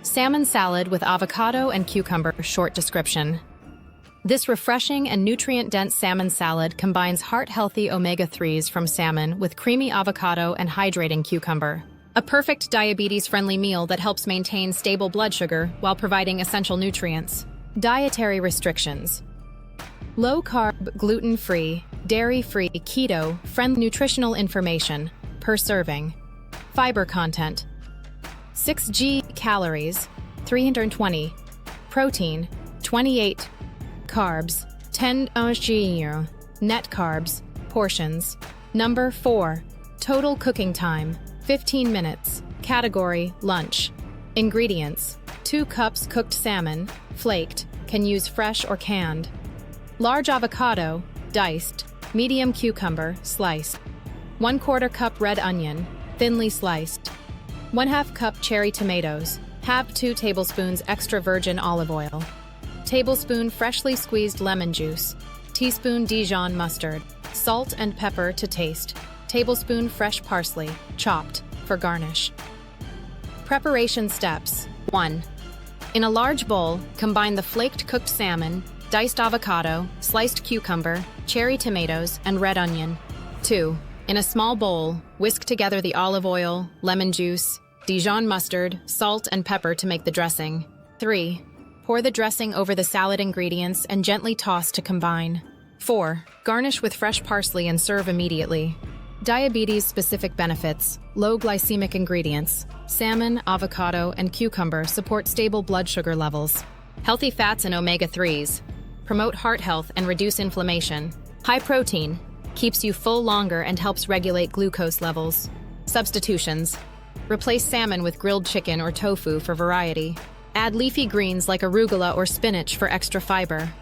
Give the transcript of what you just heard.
Salmon salad with avocado and cucumber. Short description. This refreshing and nutrient-dense salmon salad combines heart-healthy omega-3s from salmon with creamy avocado and hydrating cucumber. A perfect diabetes-friendly meal that helps maintain stable blood sugar while providing essential nutrients. Dietary restrictions. Low-carb, gluten-free, dairy-free, keto-friendly nutritional information per serving. Fiber content. 6 calories, 320. Protein, 28. Carbs, 10 g. Net carbs, portions. Number 4. Total cooking time, 15 minutes. Category, lunch. Ingredients, 2 cups cooked salmon, flaked, can use fresh or canned. Large avocado, diced. Medium cucumber, sliced. 1/4 cup red onion, thinly sliced. 1/2 cup cherry tomatoes. Half 2 tablespoons extra virgin olive oil. Tablespoon freshly squeezed lemon juice. Teaspoon Dijon mustard. Salt and pepper to taste. Tablespoon fresh parsley, chopped, for garnish. Preparation steps. 1. In a large bowl, combine the flaked cooked salmon, diced avocado, sliced cucumber, cherry tomatoes, and red onion. 2. In a small bowl, whisk together the olive oil, lemon juice, Dijon mustard, salt, and pepper to make the dressing. 3. Pour the dressing over the salad ingredients and gently toss to combine. 4. Garnish with fresh parsley and serve immediately. Diabetes-specific benefits. Low glycemic ingredients. Salmon, avocado, and cucumber support stable blood sugar levels. Healthy fats and omega-3s. Promote heart health and reduce inflammation. High protein. Keeps you full longer and helps regulate glucose levels. Substitutions. Replace salmon with grilled chicken or tofu for variety. Add leafy greens like arugula or spinach for extra fiber.